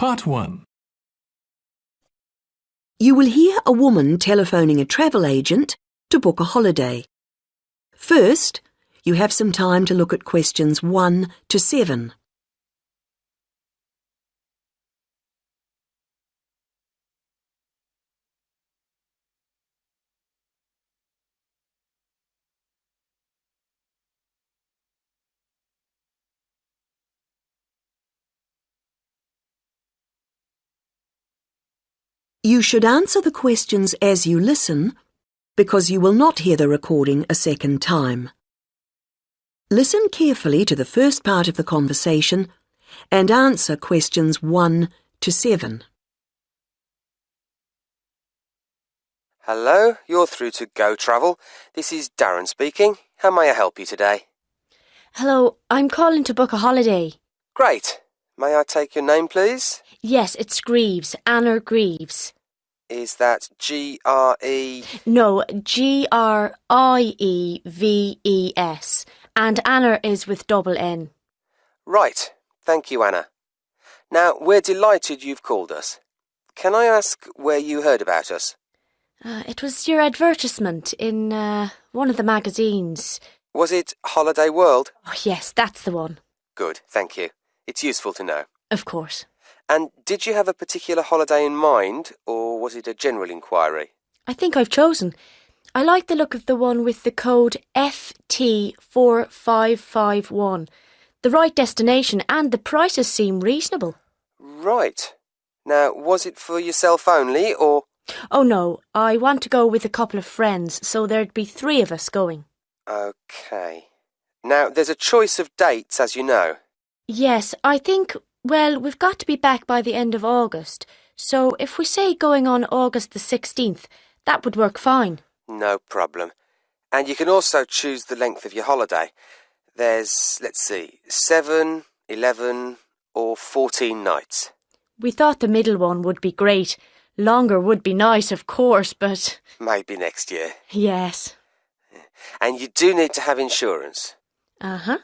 Part 1. You will hear a woman telephoning a travel agent to book a holiday. First, you have some time to look at questions 1 to 7. You should answer the questions as you listen, because you will not hear the recording a second time. Listen carefully to the first part of the conversation and answer questions 1 to 7. Hello, you're through to Go Travel. This is Darren speaking. How may I help you today? Hello, I'm calling to book a holiday. Great. May I take your name, please? Yes, it's Greaves, Anna Greaves. Is that G-R-E... No, Grieves, and Anna is with double N. Right. Thank you, Anna. Now, we're delighted you've called us. Can I ask where you heard about us? It was your advertisement in one of the magazines. Was it Holiday World? Oh, yes, that's the one. Good, thank you. It's useful to know. Of course. And did you have a particular holiday in mind, or was it a general inquiry? I think I've chosen. I like the look of the one with the code FT4551. The right destination and the prices seem reasonable. Right. Now, was it for yourself only, or...? Oh no, I want to go with a couple of friends, so there'd be 3 of us going. OK. Now, there's a choice of dates, as you know. Yes, I think, well, we've got to be back by the end of August, so if we say going on August the 16th, that would work fine. No problem. And you can also choose the length of your holiday. There's, let's see, 7, 11 or 14 nights. We thought the middle one would be great. Longer would be nice, of course, but... Maybe next year. Yes. And you do need to have insurance. Uh-huh.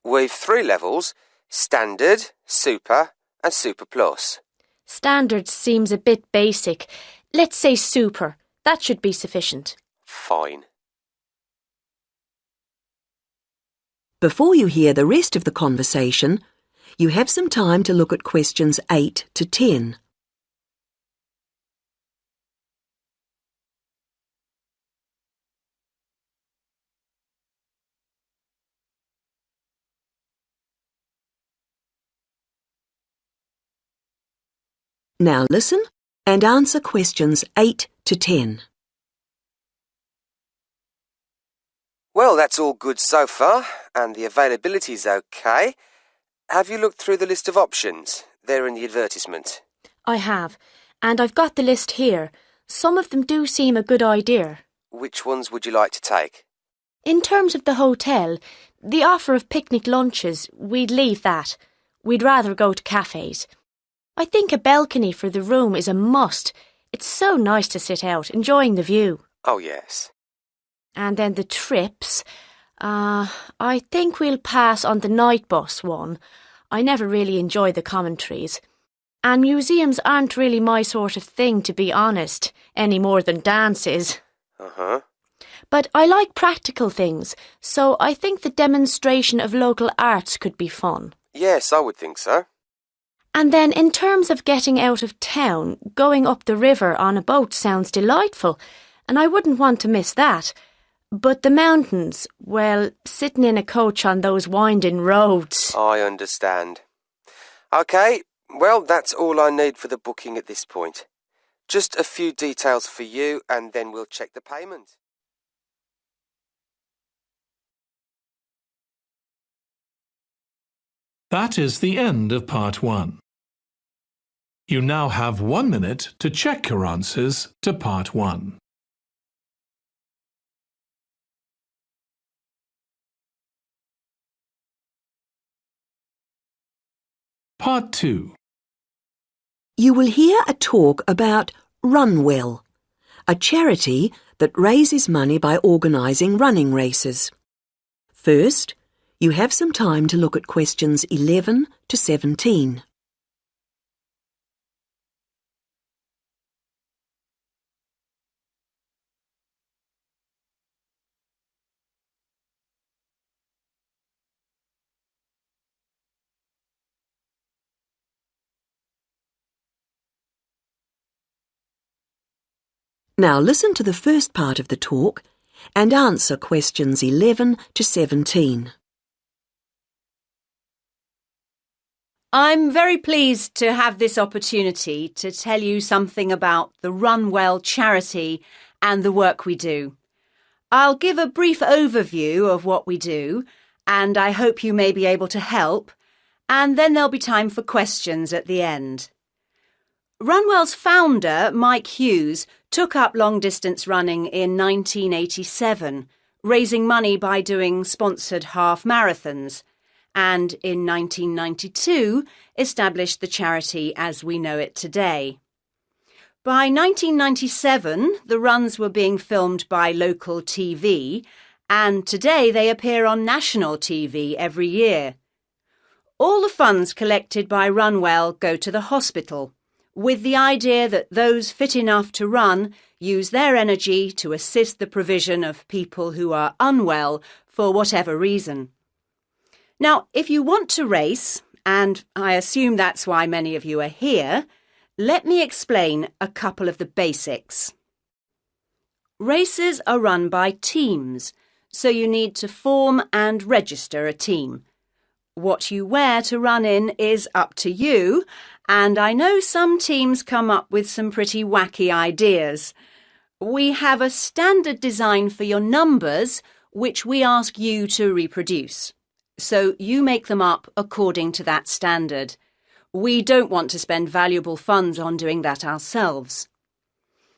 We've 3 levels, Standard, Super and Super Plus. Standard seems a bit basic. Let's say Super. That should be sufficient. Fine. Before you hear the rest of the conversation, you have some time to look at questions 8 to 10. Now listen and answer questions 8 to 10. Well, that's all good so far, and the availability's OK. Have you looked through the list of options? They're in the advertisement. I have, and I've got the list here. Some of them do seem a good idea. Which ones would you like to take? In terms of the hotel, the offer of picnic lunches, we'd leave that. We'd rather go to cafes. I think a balcony for the room is a must. It's so nice to sit out, enjoying the view. Oh, yes. And then the trips. I think we'll pass on the night bus one. I never really enjoy the commentaries. And museums aren't really my sort of thing, to be honest, any more than dances. Uh-huh. But I like practical things, so I think the demonstration of local arts could be fun. Yes, I would think so. And then in terms of getting out of town, going up the river on a boat sounds delightful, and I wouldn't want to miss that. But the mountains, well, sitting in a coach on those winding roads... I understand. OK, well, that's all I need for the booking at this point. Just a few details for you, and then we'll check the payment. That is the end of Part 1. You now have 1 minute to check your answers to Part 1. Part 2. You will hear a talk about Run Well, a charity that raises money by organising running races. First, you have some time to look at questions 11 to 17. Now listen to the first part of the talk and answer questions 11 to 17. I'm very pleased to have this opportunity to tell you something about the Run Well charity and the work we do. I'll give a brief overview of what we do, and I hope you may be able to help, and then there'll be time for questions at the end. Runwell's founder, Mike Hughes, took up long-distance running in 1987, raising money by doing sponsored half marathons, and in 1992 established the charity as we know it today. By 1997, the runs were being filmed by local TV, and today they appear on national TV every year. All the funds collected by Runwell go to the hospital, with the idea that those fit enough to run use their energy to assist the provision of people who are unwell for whatever reason. Now, if you want to race, and I assume that's why many of you are here, let me explain a couple of the basics. Races are run by teams, so you need to form and register a team. What you wear to run in is up to you, and I know some teams come up with some pretty wacky ideas. We have a standard design for your numbers, which we ask you to reproduce. So you make them up according to that standard. We don't want to spend valuable funds on doing that ourselves.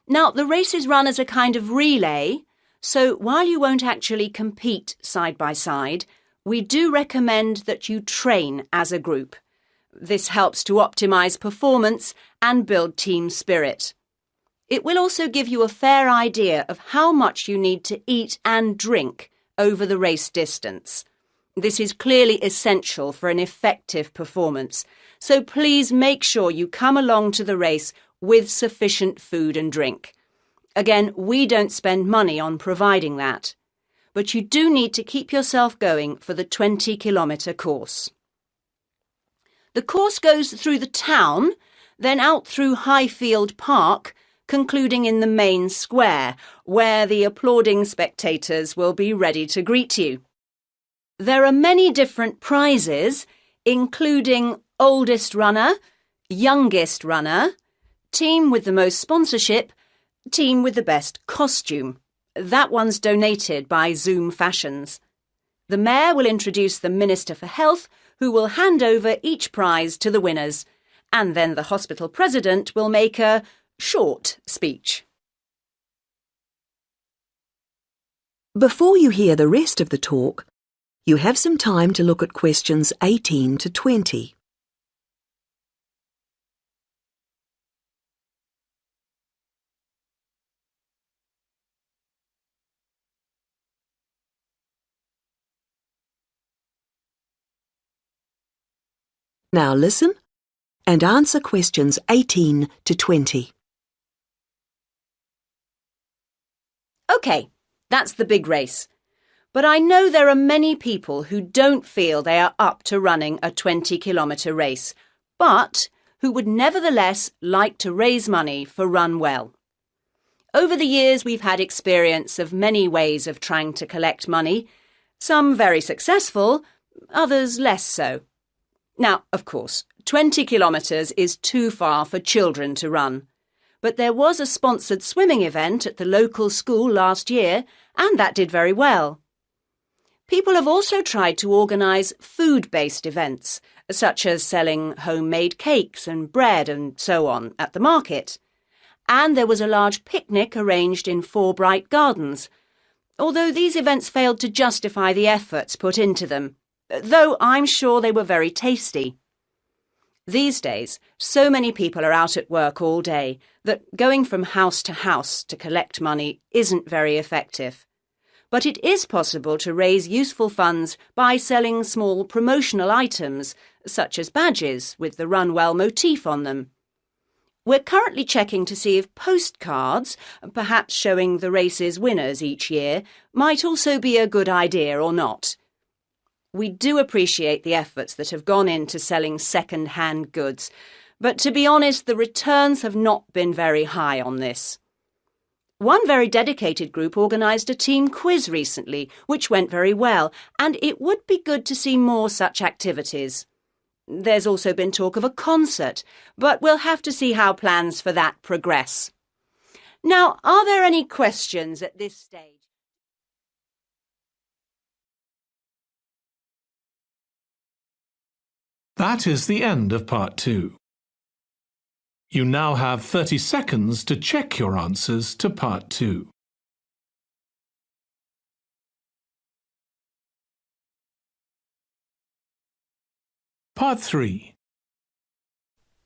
Now, the race is run as a kind of relay, so while you won't actually compete side by side, we do recommend that you train as a group. This helps to optimise performance and build team spirit. It will also give you a fair idea of how much you need to eat and drink over the race distance. This is clearly essential for an effective performance, so please make sure you come along to the race with sufficient food and drink. Again, we don't spend money on providing that, but you do need to keep yourself going for the 20-kilometre course. The course goes through the town, then out through Highfield Park, concluding in the main square, where the applauding spectators will be ready to greet you. There are many different prizes, including oldest runner, youngest runner, team with the most sponsorship, team with the best costume. That one's donated by Zoom Fashions. The Mayor will introduce the Minister for Health, who will hand over each prize to the winners, and then the hospital president will make a short speech. Before you hear the rest of the talk, you have some time to look at questions 18 to 20. Now listen and answer questions 18 to 20. OK, that's the big race. But I know there are many people who don't feel they are up to running a 20-kilometre race, but who would nevertheless like to raise money for Run Well. Over the years, we've had experience of many ways of trying to collect money, some very successful, others less so. Now, of course, 20 kilometres is too far for children to run. But there was a sponsored swimming event at the local school last year, and that did very well. People have also tried to organise food-based events, such as selling homemade cakes and bread and so on at the market. And there was a large picnic arranged in 4 Bright Gardens, although these events failed to justify the efforts put into them, though I'm sure they were very tasty. These days, so many people are out at work all day that going from house to collect money isn't very effective. But it is possible to raise useful funds by selling small promotional items, such as badges with the Run Well motif on them. We're currently checking to see if postcards, perhaps showing the race's winners each year, might also be a good idea or not. We do appreciate the efforts that have gone into selling second-hand goods, but to be honest, the returns have not been very high on this. One very dedicated group organised a team quiz recently, which went very well, and it would be good to see more such activities. There's also been talk of a concert, but we'll have to see how plans for that progress. Now, are there any questions at this stage? That is the end of part 2. You now have 30 seconds to check your answers to part 2. Part 3.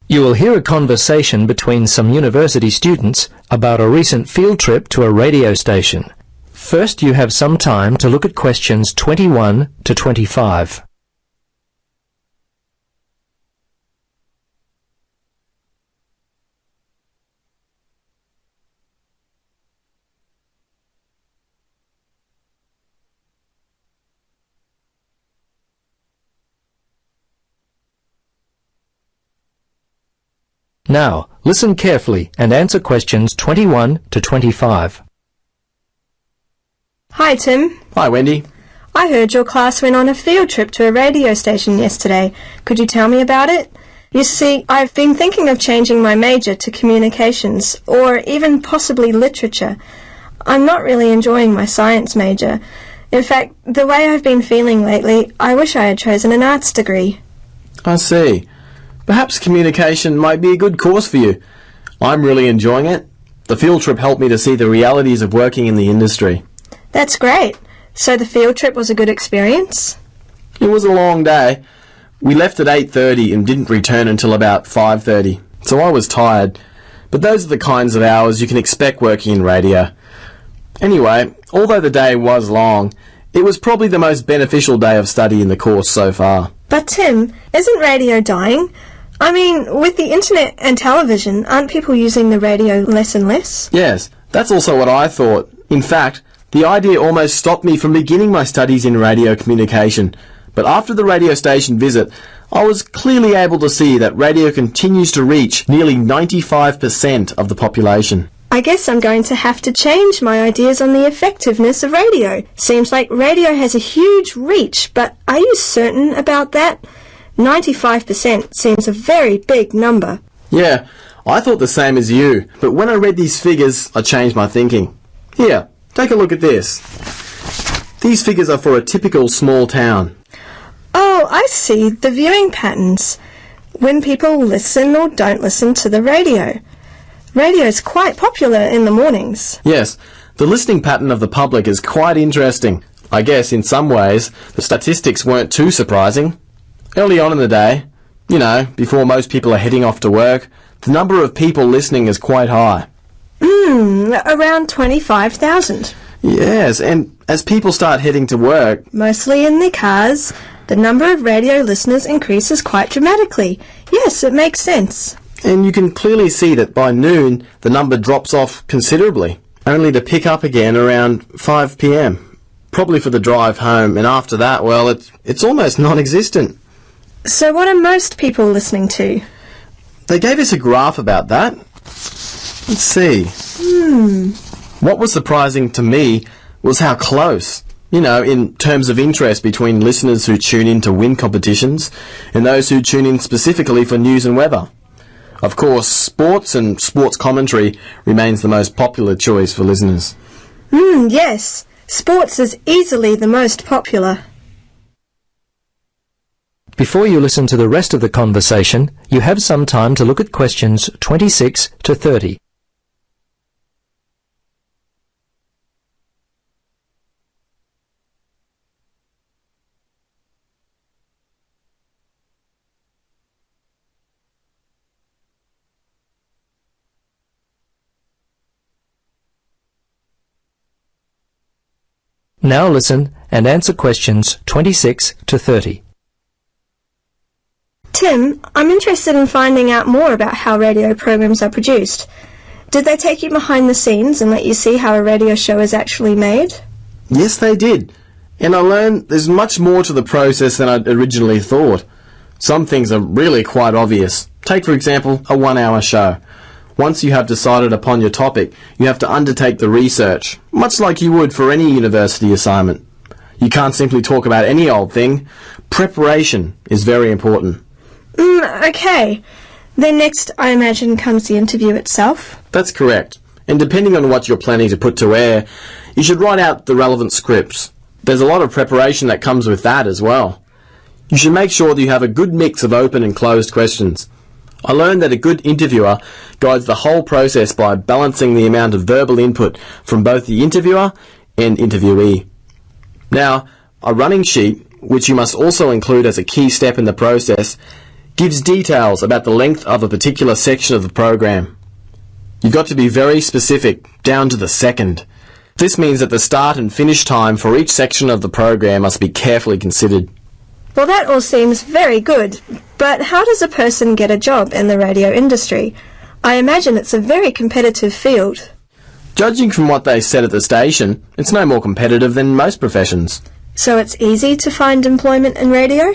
You will hear a conversation between some university students about a recent field trip to a radio station. First, you have some time to look at questions 21 to 25. Now, listen carefully and answer questions 21 to 25. Hi, Tim. Hi, Wendy. I heard your class went on a field trip to a radio station yesterday. Could you tell me about it? You see, I've been thinking of changing my major to communications, or even possibly literature. I'm not really enjoying my science major. In fact, the way I've been feeling lately, I wish I had chosen an arts degree. I see. Perhaps communication might be a good course for you. I'm really enjoying it. The field trip helped me to see the realities of working in the industry. That's great. So the field trip was a good experience? It was a long day. We left at 8:30 and didn't return until about 5:30, so I was tired. But those are the kinds of hours you can expect working in radio. Anyway, although the day was long, it was probably the most beneficial day of study in the course so far. But Tim, isn't radio dying? I mean, with the internet and television, aren't people using the radio less and less? Yes, that's also what I thought. In fact, the idea almost stopped me from beginning my studies in radio communication. But after the radio station visit, I was clearly able to see that radio continues to reach nearly 95% of the population. I guess I'm going to have to change my ideas on the effectiveness of radio. Seems like radio has a huge reach, but are you certain about that? 95% seems a very big number. Yeah, I thought the same as you, but when I read these figures, I changed my thinking. Here, take a look at this. These figures are for a typical small town. Oh, I see the viewing patterns. When people listen or don't listen to the radio. Radio is quite popular in the mornings. Yes, the listening pattern of the public is quite interesting. I guess in some ways the statistics weren't too surprising. Early on in the day, you know, before most people are heading off to work, the number of people listening is quite high. Around 25,000. Yes, and as people start heading to work, mostly in their cars, the number of radio listeners increases quite dramatically. Yes, it makes sense. And you can clearly see that by noon the number drops off considerably, only to pick up again around 5 p.m. Probably for the drive home, and after that, well, it's almost non-existent. So what are most people listening to? They gave us a graph about that. Let's see. What was surprising to me was how close, you know, in terms of interest between listeners who tune in to win competitions and those who tune in specifically for news and weather. Of course, sports and sports commentary remains the most popular choice for listeners. Yes. Sports is easily the most popular. Before you listen to the rest of the conversation, you have some time to look at questions 26 to 30. Now listen and answer questions 26 to 30. Tim, I'm interested in finding out more about how radio programs are produced. Did they take you behind the scenes and let you see how a radio show is actually made? Yes, they did. And I learned there's much more to the process than I'd originally thought. Some things are really quite obvious. Take, for example, a 1-hour show. Once you have decided upon your topic, you have to undertake the research, much like you would for any university assignment. You can't simply talk about any old thing. Preparation is very important. Okay. Then next, I imagine, comes the interview itself? That's correct. And depending on what you're planning to put to air, you should write out the relevant scripts. There's a lot of preparation that comes with that as well. You should make sure that you have a good mix of open and closed questions. I learned that a good interviewer guides the whole process by balancing the amount of verbal input from both the interviewer and interviewee. Now, a running sheet, which you must also include as a key step in the process, gives details about the length of a particular section of the program. You've got to be very specific, down to the second. This means that the start and finish time for each section of the program must be carefully considered. Well, that all seems very good, but how does a person get a job in the radio industry? I imagine it's a very competitive field. Judging from what they said at the station, it's no more competitive than most professions. So it's easy to find employment in radio?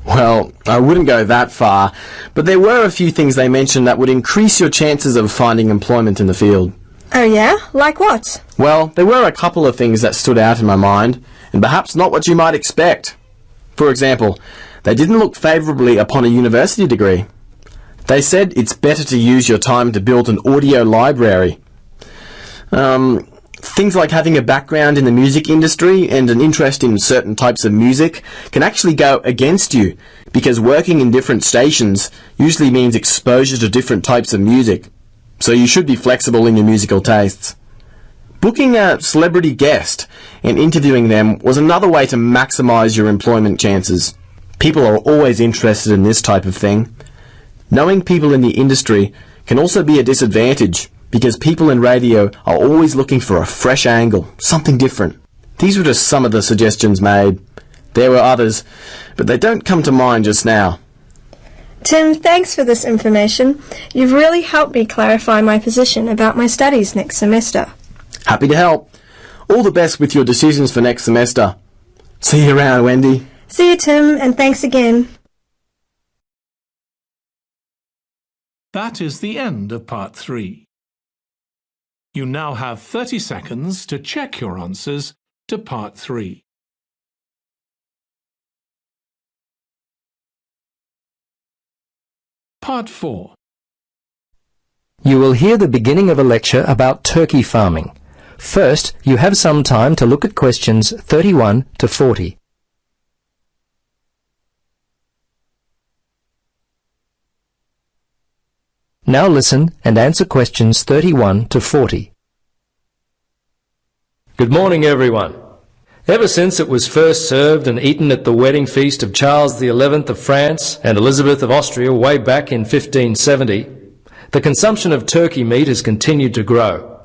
Well, I wouldn't go that far, but there were a few things they mentioned that would increase your chances of finding employment in the field. Oh yeah? Like what? Well, there were a couple of things that stood out in my mind, and perhaps not what you might expect. For example, they didn't look favourably upon a university degree. They said it's better to use your time to build an audio library. Things like having a background in the music industry and an interest in certain types of music can actually go against you, because working in different stations usually means exposure to different types of music. So you should be flexible in your musical tastes. Booking a celebrity guest and interviewing them was another way to maximise your employment chances. People are always interested in this type of thing. Knowing people in the industry can also be a disadvantage, because people in radio are always looking for a fresh angle, something different. These were just some of the suggestions made. There were others, but they don't come to mind just now. Tim, thanks for this information. You've really helped me clarify my position about my studies next semester. Happy to help. All the best with your decisions for next semester. See you around, Wendy. See you, Tim, and thanks again. That is the end of part 3. You now have 30 seconds to check your answers to part 3. Part 4. You will hear the beginning of a lecture about turkey farming. First, you have some time to look at questions 31 to 40. Now listen and answer questions 31 to 40. Good morning, everyone. Ever since it was first served and eaten at the wedding feast of Charles XI of France and Elizabeth of Austria way back in 1570, the consumption of turkey meat has continued to grow.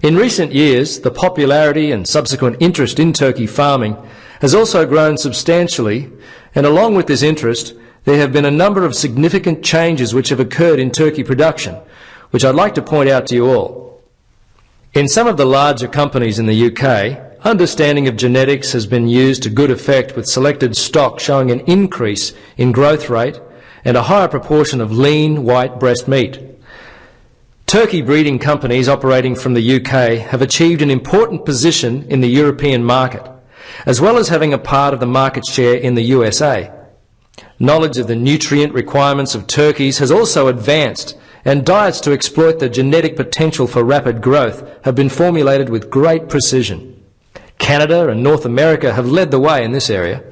In recent years, the popularity and subsequent interest in turkey farming has also grown substantially, and along with this interest, there have been a number of significant changes which have occurred in turkey production, which I'd like to point out to you all. In some of the larger companies in the UK, understanding of genetics has been used to good effect, with selected stock showing an increase in growth rate and a higher proportion of lean white breast meat. Turkey breeding companies operating from the UK have achieved an important position in the European market, as well as having a part of the market share in the USA. Knowledge of the nutrient requirements of turkeys has also advanced, and diets to exploit the genetic potential for rapid growth have been formulated with great precision. Canada and North America have led the way in this area.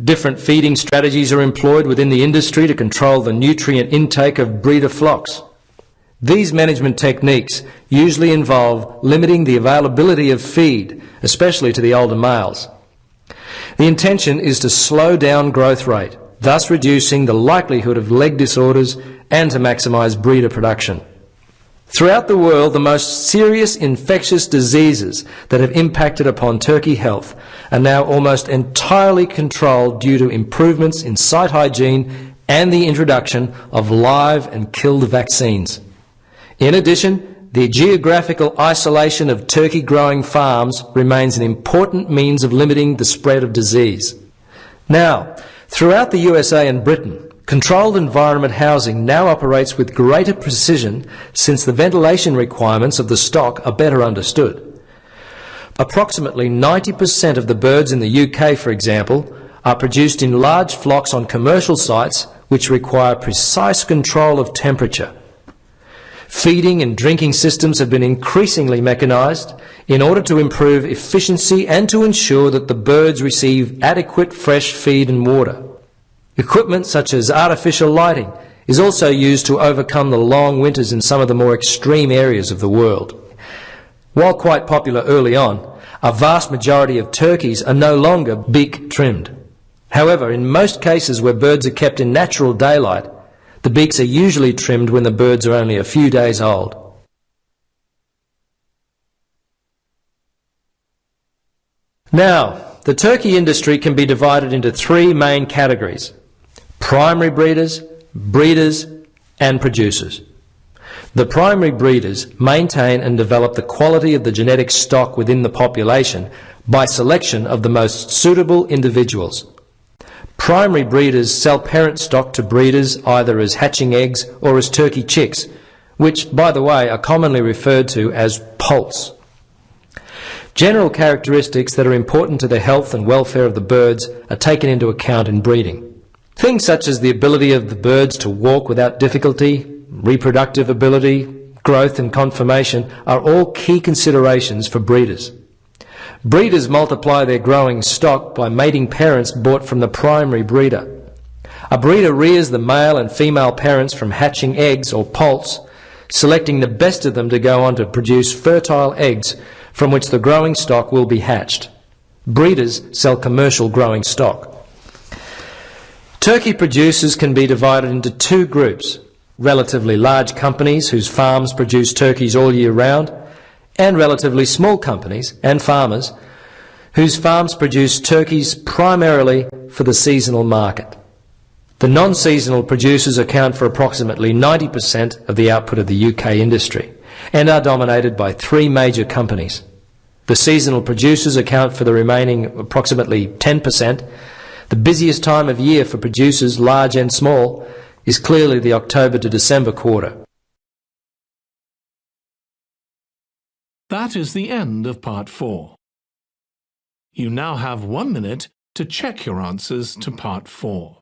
Different feeding strategies are employed within the industry to control the nutrient intake of breeder flocks. These management techniques usually involve limiting the availability of feed, especially to the older males. The intention is to slow down growth rate, thus reducing the likelihood of leg disorders and to maximise breeder production. Throughout the world, the most serious infectious diseases that have impacted upon turkey health are now almost entirely controlled due to improvements in site hygiene and the introduction of live and killed vaccines. In addition, the geographical isolation of turkey growing farms remains an important means of limiting the spread of disease. Now, throughout the USA and Britain, Controlled environment housing now operates with greater precision since the ventilation requirements of the stock are better understood. Approximately 90% of the birds in the UK, for example, are produced in large flocks on commercial sites which require precise control of temperature. Feeding and drinking systems have been increasingly mechanised in order to improve efficiency and to ensure that the birds receive adequate fresh feed and water. Equipment such as artificial lighting is also used to overcome the long winters in some of the more extreme areas of the world. While quite popular early on, a vast majority of turkeys are no longer beak trimmed. However, in most cases where birds are kept in natural daylight, the beaks are usually trimmed when the birds are only a few days old. Now, the turkey industry can be divided into three main categories: primary breeders, breeders, and producers. The primary breeders maintain and develop the quality of the genetic stock within the population by selection of the most suitable individuals. Primary breeders sell parent stock to breeders either as hatching eggs or as turkey chicks, which, by the way, are commonly referred to as poults. General characteristics that are important to the health and welfare of the birds are taken into account in breeding. Things such as the ability of the birds to walk without difficulty, reproductive ability, growth and conformation are all key considerations for breeders. Breeders multiply their growing stock by mating parents bought from the primary breeder. A breeder rears the male and female parents from hatching eggs or poults, selecting the best of them to go on to produce fertile eggs from which the growing stock will be hatched. Breeders sell commercial growing stock. Turkey producers can be divided into two groups: relatively large companies whose farms produce turkeys all year round, and relatively small companies and farmers whose farms produce turkeys primarily for the seasonal market. The non-seasonal producers account for approximately 90% of the output of the UK industry and are dominated by three major companies. The seasonal producers account for the remaining approximately 10%. The busiest time of year for producers, large and small, is clearly the October to December quarter. That is the end of part 4. You now have 1 minute to check your answers to part 4.